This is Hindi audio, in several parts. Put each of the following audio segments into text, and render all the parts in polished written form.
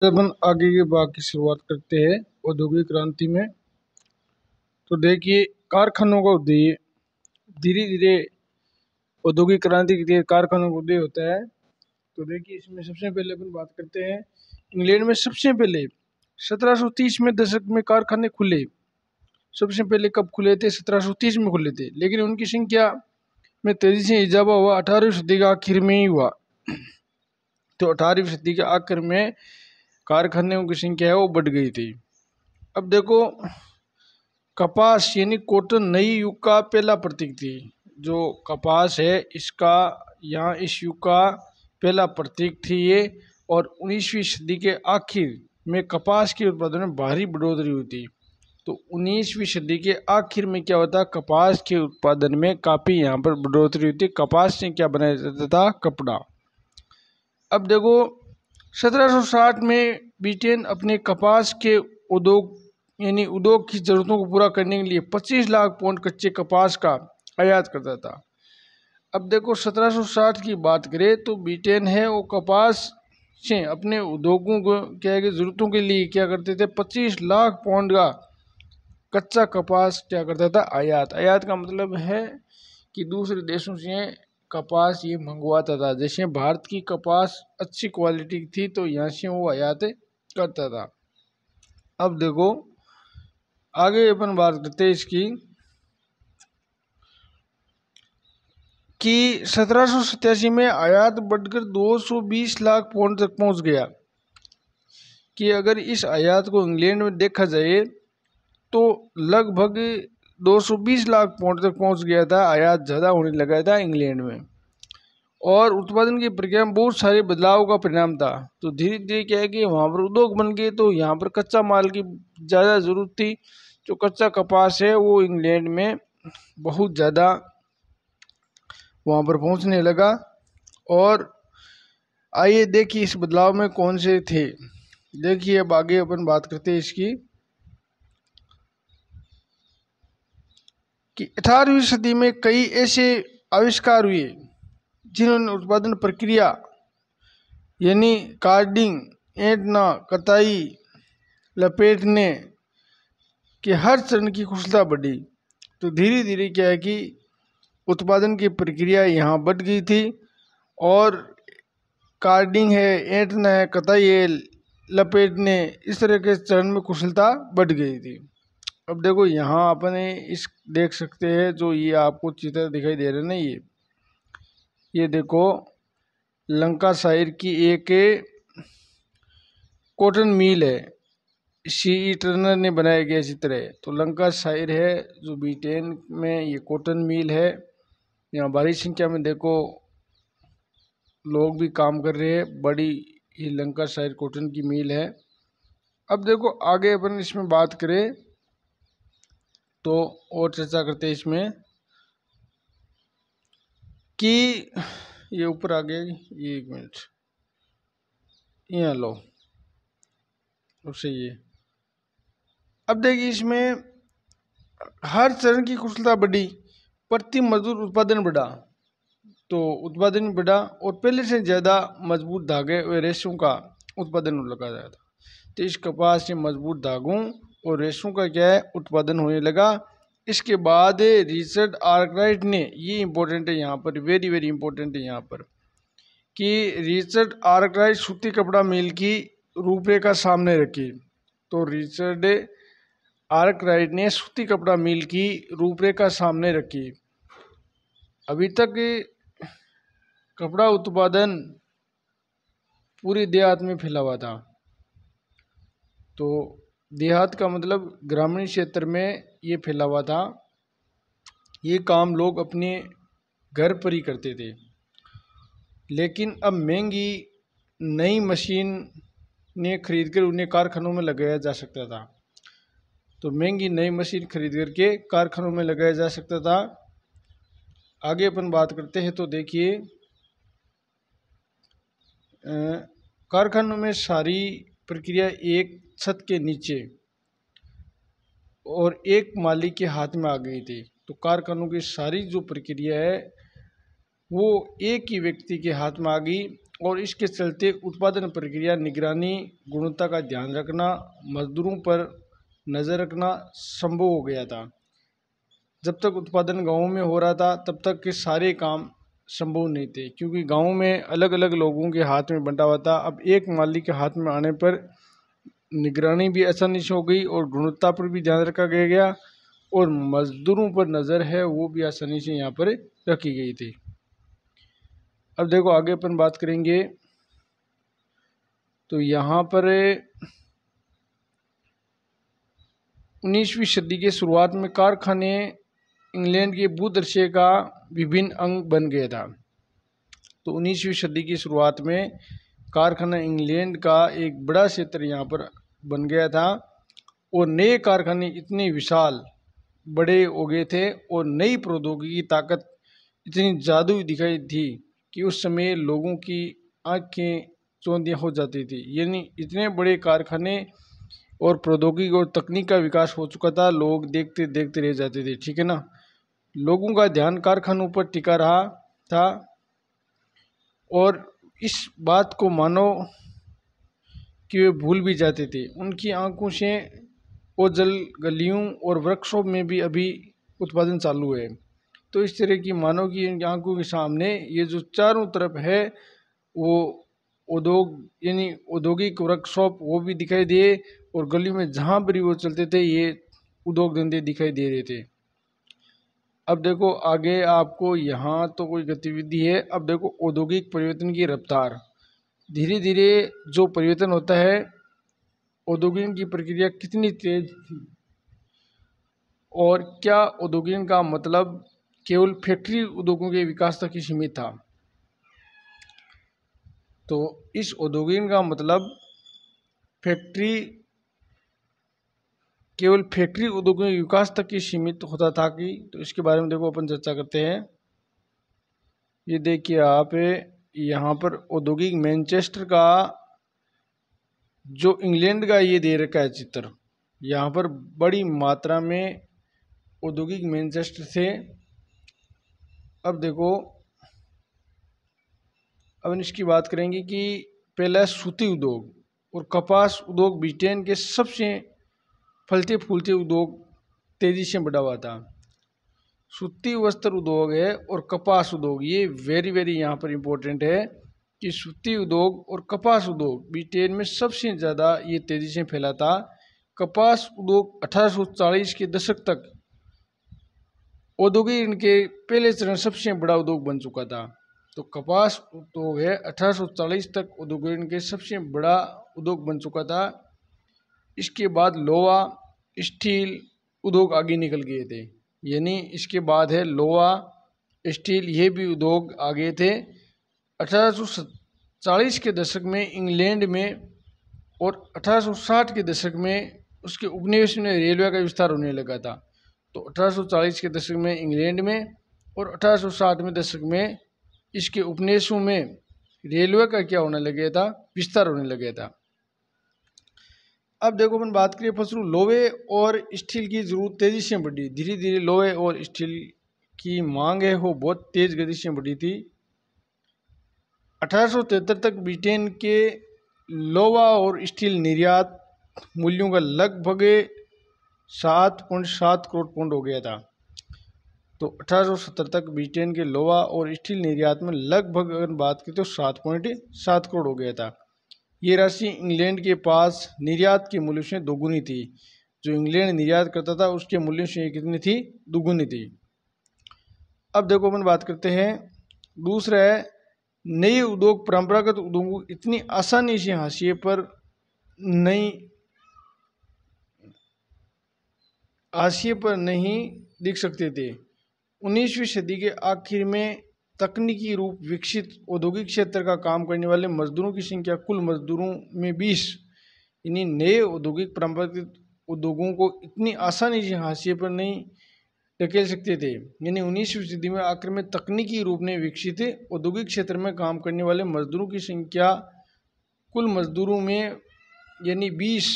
अपन आगे के भाग की शुरुआत करते हैं औद्योगिक क्रांति में। तो देखिए, कारखानों का उदय धीरे धीरे औद्योगिक क्रांति के कारखानों का उदय होता है। तो देखिए, इसमें सबसे पहले अपन बात करते हैं इंग्लैंड में सबसे पहले 1730 में दशक में कारखाने खुले। सबसे पहले कब खुले थे? 1730 में खुले थे, लेकिन उनकी संख्या में तेजी से इजाफा हुआ 18वीं सदी के आखिर में ही हुआ। तो 18वीं सदी के आखिर में कारखानों की संख्या है वो बढ़ गई थी। अब देखो, कपास यानी कॉटन नई युग का पहला प्रतीक थी। जो कपास है इसका यहाँ इस युग का पहला प्रतीक थी ये। और 19वीं सदी के आखिर में कपास के उत्पादन में भारी बढ़ोतरी हुई थी। तो 19वीं सदी के आखिर में क्या होता, कपास के उत्पादन में काफ़ी यहाँ पर बढ़ोतरी हुई थी। कपास से क्या बनाया जाता था? कपड़ा। अब देखो, 1760 में ब्रिटेन अपने कपास के उद्योग यानी उद्योग की जरूरतों को पूरा करने के लिए 25 लाख पाउंड कच्चे कपास का आयात करता था। अब देखो, 1760 की बात करें तो ब्रिटेन है वो कपास से अपने उद्योगों को क्या है कि जरूरतों के लिए क्या करते थे? 25 लाख पाउंड का कच्चा कपास क्या करता था? आयात। आयात का मतलब है कि दूसरे देशों से कपास ये मंगवाता था। जैसे भारत की कपास अच्छी क्वालिटी की थी तो यहाँ से वो आयात करता था। अब देखो, आगे अपन बात करते हैं इसकी कि 1787 में आयात बढ़कर 220 लाख पाउंड तक पहुंच गया। कि अगर इस आयात को इंग्लैंड में देखा जाए तो लगभग 220 लाख पाउंड तक पहुंच गया था। आयात ज़्यादा होने लगा था इंग्लैंड में। और उत्पादन की प्रक्रिया में बहुत सारे बदलाव का परिणाम था। तो धीरे धीरे क्या है कि वहाँ पर उद्योग बन गए तो यहाँ पर कच्चा माल की ज़्यादा ज़रूरत थी। जो कच्चा कपास है वो इंग्लैंड में बहुत ज़्यादा वहाँ पर पहुँचने लगा। और आइए देखिए इस बदलाव में कौन से थे। देखिए, अब आगे अपन बात करते हैं इसकी कि 18वीं सदी में कई ऐसे आविष्कार हुए जिन्होंने उत्पादन प्रक्रिया यानी कार्डिंग, ऐंठना, कताई, लपेटने के हर चरण की कुशलता बढ़ी। तो धीरे धीरे क्या है कि उत्पादन की प्रक्रिया यहाँ बढ़ गई थी। और कार्डिंग है, ऐंठना है, कताई है, लपेटने, इस तरह के चरण में कुशलता बढ़ गई थी। अब देखो, यहाँ अपने इस देख सकते हैं जो ये आपको चित्र दिखाई दे रहे हैं ना, ये देखो लंकाशायर की एक कॉटन मिल है। C.E. टर्नर ने बनाया गया चित्र है। तो लंकाशायर है जो ब्रिटेन में ये कॉटन मिल है। यहाँ भारी संख्या में देखो लोग भी काम कर रहे हैं। बड़ी ही लंकाशायर कॉटन की मिल है। अब देखो, आगे अपन इसमें बात करें तो और चर्चा करते हैं इसमें कि ये ऊपर आ गया, ये 1 मिनट यहाँ लो उससे ये। अब देखिए, इसमें हर चरण की कुशलता बढ़ी, प्रति मजदूर उत्पादन बढ़ा। तो उत्पादन बढ़ा और पहले से ज़्यादा मजबूत धागे और रेशों का उत्पादन लगा जाता था। तो इस कपास से मजबूत धागों और रेशों का क्या है? उत्पादन होने लगा। इसके बाद रिचर्ड आर्कराइट ने, ये इंपॉर्टेंट है यहाँ पर, वेरी वेरी इंपॉर्टेंट है यहाँ पर, कि रिचर्ड आर्कराइट सूती कपड़ा मिल की रूपरेखा सामने रखी। तो रिचर्ड आर्कराइट ने सूती कपड़ा मिल की रूपरेखा सामने रखी। अभी तक कपड़ा उत्पादन पूरे देहात में फैला हुआ था। तो देहात का मतलब ग्रामीण क्षेत्र में ये फैला हुआ था। ये काम लोग अपने घर पर ही करते थे। लेकिन अब महंगी नई मशीन ने खरीद कर उन्हें कारखानों में लगाया जा सकता था। तो महंगी नई मशीन खरीद करके कारखानों में लगाया जा सकता था। आगे अपन बात करते हैं तो देखिए, कारखानों में सारी प्रक्रिया एक छत के नीचे और एक मालिक के हाथ में आ गई थी। तो कारखानों की सारी जो प्रक्रिया है वो एक ही व्यक्ति के हाथ में आ गई और इसके चलते उत्पादन प्रक्रिया, निगरानी, गुणवत्ता का ध्यान रखना, मजदूरों पर नज़र रखना संभव हो गया था। जब तक उत्पादन गाँव में हो रहा था तब तक के सारे काम संभव नहीं थे, क्योंकि गाँव में अलग अलग लोगों के हाथ में बंटा हुआ था। अब एक माली के हाथ में आने पर निगरानी भी आसानी से हो गई और गुणवत्ता पर भी ध्यान रखा गया और मजदूरों पर नज़र है वो भी आसानी से यहाँ पर रखी गई थी। अब देखो आगे अपन बात करेंगे तो यहाँ पर 19वीं सदी के शुरुआत में कारखाने इंग्लैंड के भूदृश्य का विभिन्न अंग बन गया था। तो 19वीं सदी की शुरुआत में कारखाना इंग्लैंड का एक बड़ा क्षेत्र यहाँ पर बन गया था और नए कारखाने इतने विशाल बड़े हो गए थे और नई प्रौद्योगिकी की ताकत इतनी जादुई दिखाई थी कि उस समय लोगों की आंखें चौंधियाँ हो जाती थी। यानी इतने बड़े कारखाने और प्रौद्योगिकी और तकनीक का विकास हो चुका था, लोग देखते देखते रह जाते थे। ठीक है ना। लोगों का ध्यान कारखानों पर टिका रहा था और इस बात को मानो कि वे भूल भी जाते थे। उनकी आंखों से ओझल गलियों और वर्कशॉप में भी अभी उत्पादन चालू है। तो इस तरह की मानो कि इनकी आंखों के सामने ये जो चारों तरफ है वो उद्योग यानी औद्योगिक वर्कशॉप वो भी दिखाई दिए और गली में जहाँ पर वो चलते थे ये उद्योग धंधे दिखाई दे रहे थे। अब देखो आगे आपको यहाँ तो कोई गतिविधि है। अब देखो औद्योगिक परिवर्तन की रफ्तार। धीरे धीरे जो परिवर्तन होता है, औद्योगिक की प्रक्रिया कितनी तेज थी और क्या औद्योगिक का मतलब केवल फैक्ट्री उद्योगों के विकास तक ही सीमित था। तो इस औद्योगिक का मतलब केवल फैक्ट्री उद्योगों के विकास तक ही सीमित होता था कि, तो इसके बारे में देखो अपन चर्चा करते हैं। ये देखिए आप यहाँ पर औद्योगिक मैनचेस्टर का जो इंग्लैंड का ये दे रखा है चित्र। यहाँ पर बड़ी मात्रा में औद्योगिक मैनचेस्टर थे। अब देखो अब इसकी बात करेंगे कि पहला सूती उद्योग और कपास उद्योग ब्रिटेन के सबसे फलते फूलते उद्योग तेजी से बढ़ा हुआ था। सूती वस्त्र उद्योग है और कपास उद्योग, ये वेरी यहाँ पर इम्पोर्टेंट है कि सूती उद्योग और कपास उद्योग ब्रिटेन में सबसे ज़्यादा ये तेजी से फैला था। कपास उद्योग 1840 के दशक तक औद्योगिक इनके पहले चरण सबसे बड़ा उद्योग बन चुका था। तो कपास उद्योग है 1840 तक औद्योगिक इनके सबसे बड़ा उद्योग बन चुका था। इसके बाद लोहा स्टील उद्योग आगे निकल गए थे। यानी इसके बाद है लोहा स्टील, ये भी उद्योग आगे थे। 1840 के दशक में इंग्लैंड में और 1860 के दशक में उसके उपनिवेश में रेलवे का विस्तार होने लगा था। तो 1840 के दशक में इंग्लैंड में और 1860 में दशक में इसके उपनिवेशों में रेलवे का क्या होने लग गया था, विस्तार होने लग गया था। अब देखो अपन बात करें फसलों, लोहे और स्टील की जरूरत तेजी से बढ़ी। धीरे धीरे लोहे और स्टील की मांग है वो बहुत तेज गति से बढ़ी थी। 1873 तक ब्रिटेन के लोहा और स्टील निर्यात मूल्यों का लगभग 7.7 करोड़ पाउंड हो गया था। तो 1870 तक ब्रिटेन के लोहा और स्टील निर्यात में लगभग अगर बात करें तो 7.7 करोड़ हो गया था। ये राशि इंग्लैंड के पास निर्यात के मूल्य से दोगुनी थी। जो इंग्लैंड निर्यात करता था उसके मूल्य से कितनी थी, दोगुनी थी। अब देखो अपन बात करते हैं दूसरा है नए उद्योग। परंपरागत उद्योगों इतनी आसानी से हाशिए पर नहीं दिख सकते थे। 19वीं सदी के आखिर में तकनीकी रूप विकसित औद्योगिक क्षेत्र का काम करने वाले मजदूरों की संख्या कुल मजदूरों में 20 यानी नए औद्योगिक परंपरागत उद्योगों को इतनी आसानी से हाशिए पर नहीं धकेल सकते थे। यानी 19वीं सदी में आखिर में तकनीकी रूप में विकसित औद्योगिक क्षेत्र में काम करने वाले मजदूरों की संख्या कुल मजदूरों में यानी 20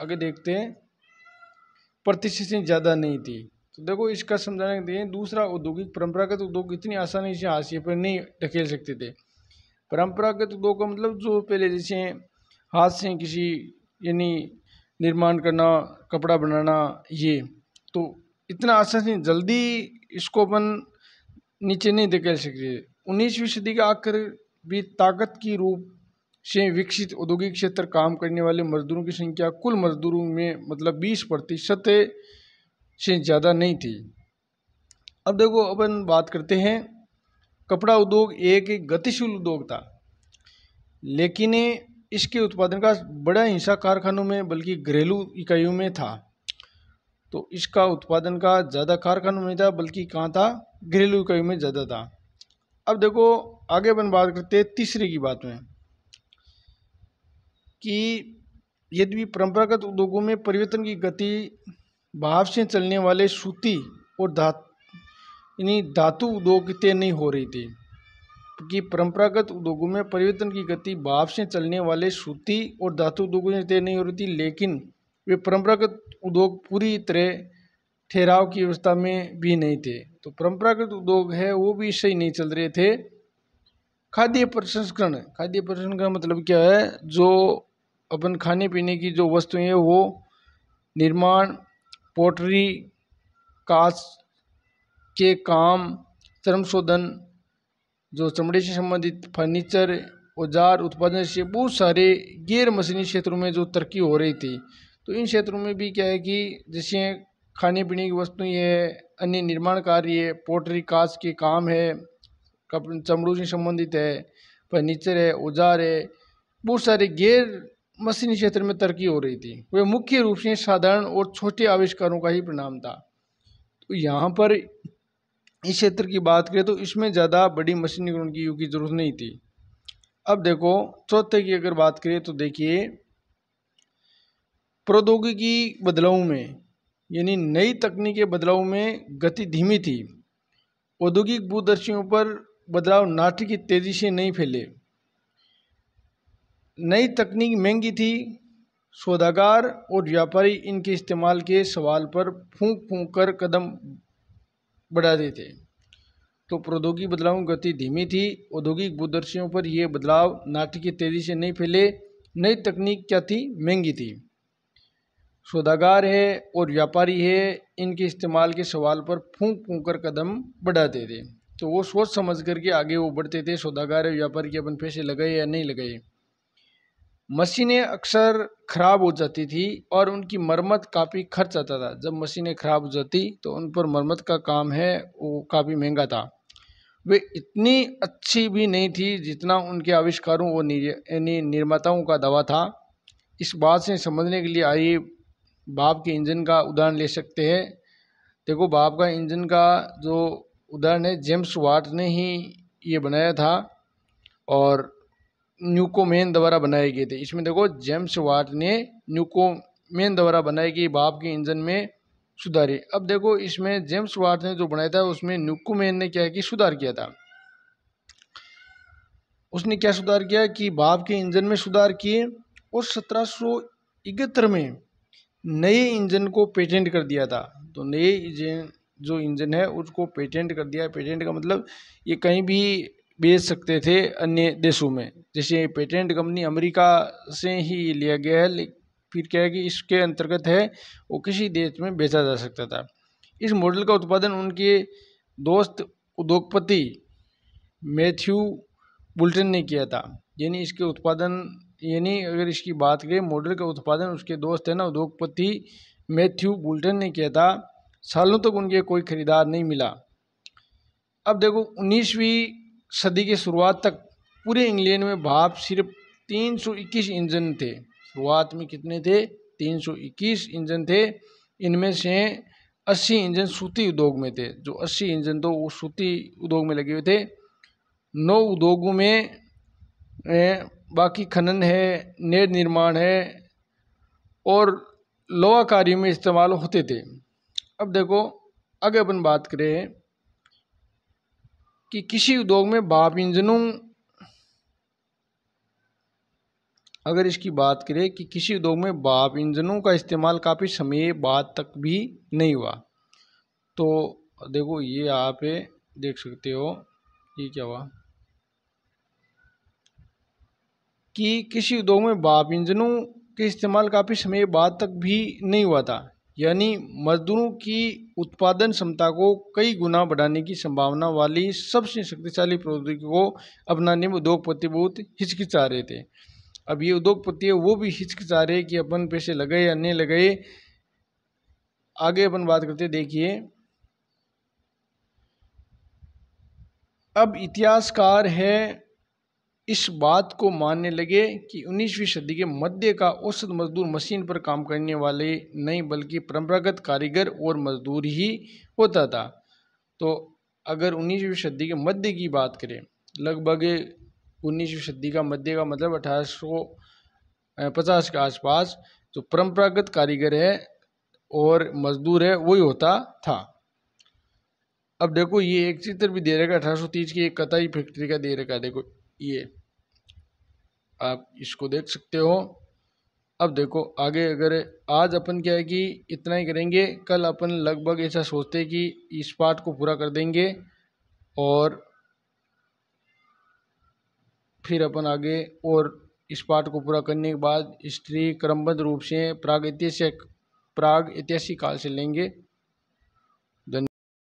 आगे देखते हैं प्रतिशत से ज़्यादा नहीं थी। तो देखो इसका समझाने के लिए दूसरा औद्योगिक परंपरागत उद्योग इतनी आसानी से हाशिए पर नहीं ढकेल सकते थे। परंपरागत उद्योग का मतलब जो पहले जैसे हाथ से किसी यानी निर्माण करना, कपड़ा बनाना, ये तो इतना आसानी जल्दी इसको अपन नीचे नहीं धकेल सकते। 19वीं सदी के आखिर भी ताकत की रूप से विकसित औद्योगिक क्षेत्र काम करने वाले मजदूरों की संख्या कुल मजदूरों में मतलब 20% से ज़्यादा नहीं थी। अब देखो अपन बात करते हैं, कपड़ा उद्योग एक गतिशील उद्योग था, लेकिन इसके उत्पादन का बड़ा हिस्सा कारखानों में बल्कि घरेलू इकाइयों में था। तो इसका उत्पादन का ज़्यादा कारखानों में था बल्कि कहाँ था, घरेलू इकाइयों में ज़्यादा था। अब देखो आगे अपन बात करते हैं तीसरे की बात में कि यद्यपि परंपरागत उद्योगों में परिवर्तन की गति भाप से चलने वाले सूती और धातु उद्योग तय नहीं हो रही थी, कि परंपरागत उद्योगों में परिवर्तन की गति भाप से चलने वाले सूती और धातु उद्योगों से तय नहीं हो रही थी, लेकिन वे परंपरागत उद्योग पूरी तरह ठहराव की अवस्था में भी नहीं थे। तो परंपरागत उद्योग है वो भी सही नहीं चल रहे थे। खाद्य प्रसंस्करण का मतलब क्या है, जो अपन खाने पीने की जो वस्तुएं हैं वो निर्माण, पोट्री, कांच के काम, चर्म शोधन, जो चमड़े से संबंधित फर्नीचर, औजार उत्पादन से बहुत सारे गैर मशीनी क्षेत्रों में जो तरक्की हो रही थी। तो इन क्षेत्रों में भी क्या है कि जैसे खाने पीने की वस्तुएं है, अन्य निर्माण कार्य, पोट्री, कांच के काम है, चमड़ों से संबंधित है, फर्नीचर है, औजार है, बहुत सारे गैर मशीनी क्षेत्र में तरक्की हो रही थी। वह मुख्य रूप से साधारण और छोटे आविष्कारों का ही परिणाम था। तो यहाँ पर इस क्षेत्र की बात करें तो इसमें ज़्यादा बड़ी मशीनीकरण की युग की जरूरत नहीं थी। अब देखो चौथे की अगर बात करें तो देखिए, प्रौद्योगिकी बदलाव में यानी नई तकनीकी बदलाव में गति धीमी थी। औद्योगिक भूदर्शियों पर बदलाव नाट्य की तेजी से नहीं फैले। नई तकनीक महंगी थी। सौदागर और व्यापारी इनके इस्तेमाल के सवाल पर फूंक फूंक कर कदम बढ़ाते थे। तो प्रौद्योगिकी बदलाव की गति धीमी थी। औद्योगिक भूदर्शियों पर यह बदलाव नाट्य की तेजी से नहीं फैले। नई तकनीक क्या थी, महंगी थी। सौदागर है और व्यापारी है, इनके इस्तेमाल के सवाल पर फूंक फूंक कर कदम बढ़ाते थे। तो वो सोच समझ करके आगे वो बढ़ते थे। सौदागर है, व्यापारी के अपन पैसे लगाए या नहीं लगाए। मशीनें अक्सर खराब हो जाती थी और उनकी मरम्मत काफ़ी खर्च आता था। जब मशीनें खराब हो जाती तो उन पर मरम्मत का काम है वो काफ़ी महंगा था। वे इतनी अच्छी भी नहीं थी जितना उनके आविष्कारों और यानी निर्माताओं का दावा था। इस बात से समझने के लिए आइए भाप के इंजन का उदाहरण ले सकते हैं। देखो भाप का इंजन का जो उदाहरण है, जेम्स वाट ने ही ये बनाया था और न्यूकोमेन द्वारा बनाए गए थे। इसमें देखो जेम्स वाट ने न्यूकोमेन द्वारा बनाई गई भाप के इंजन में सुधारी। अब देखो इसमें जेम्स वाट ने जो बनाया था उसमें न्यूकोमेन ने क्या कि सुधार किया था। उसने क्या सुधार किया कि भाप के इंजन में सुधार किए और 1771 में नए इंजन को पेटेंट कर दिया था। तो नए जो इंजन है उसको पेटेंट कर दिया। पेटेंट का मतलब ये कहीं भी बेच सकते थे अन्य देशों में। जैसे पेटेंट कंपनी अमेरिका से ही लिया गया है, फिर क्या है कि इसके अंतर्गत है वो किसी देश में बेचा जा सकता था। इस मॉडल का उत्पादन उनके दोस्त उद्योगपति मैथ्यू बुल्टन ने किया था। यानी इसके उत्पादन यानी अगर इसकी बात करें, मॉडल का उत्पादन उसके दोस्त है ना उद्योगपति मैथ्यू बुल्टन ने किया था। सालों तक उनके कोई खरीदार नहीं मिला। अब देखो 19वीं सदी के शुरुआत तक पूरे इंग्लैंड में भाप सिर्फ 321 इंजन थे। शुरुआत में कितने थे, 321 इंजन थे। इनमें से 80 इंजन सूती उद्योग में थे। जो 80 इंजन तो वो सूती उद्योग में लगे हुए थे। 9 उद्योगों में बाकी खनन है, नेट निर्माण है और लोहा कार्यों में इस्तेमाल होते थे। अब देखो आगे अपन बात करें कि किसी उद्योग में भाप इंजनों, अगर इसकी बात करें कि किसी उद्योग में भाप इंजनों का इस्तेमाल काफ़ी समय बाद तक भी नहीं हुआ। तो देखो ये आप देख सकते हो, ये क्या हुआ, कि किसी उद्योग में भाप इंजनों के इस्तेमाल काफ़ी समय बाद तक भी नहीं हुआ था। यानी मजदूरों की उत्पादन क्षमता को कई गुना बढ़ाने की संभावना वाली सबसे शक्तिशाली प्रौद्योगिकी को अपनाने में उद्योगपति बहुत हिचकिचा रहे थे। अब ये उद्योगपति है वो भी हिचकिचा रहे कि अपन पैसे लगाए या नहीं लगाए। आगे अपन बात करते, देखिए अब इतिहासकार है इस बात को मानने लगे कि 19वीं सदी के मध्य का औसत मजदूर मशीन पर काम करने वाले नहीं बल्कि परंपरागत कारीगर और मजदूर ही होता था। तो अगर 19वीं सदी के मध्य की बात करें, लगभग 19वीं सदी का मध्य का मतलब 1850 के आसपास, जो परंपरागत कारीगर है और मजदूर है वही होता था। अब देखो ये एक चित्र भी दे रखा 1830 की एक कताई फैक्ट्री का दे रखा, देखो ये आप इसको देख सकते हो। अब देखो आगे, अगर आज अपन क्या है कि इतना ही करेंगे, कल अपन लगभग ऐसा सोचते हैं कि इस पार्ट को पूरा कर देंगे और फिर अपन आगे और इस पार्ट को पूरा करने के बाद हिस्ट्री क्रमबद्ध रूप से प्राग ऐतिहासिक काल से लेंगे।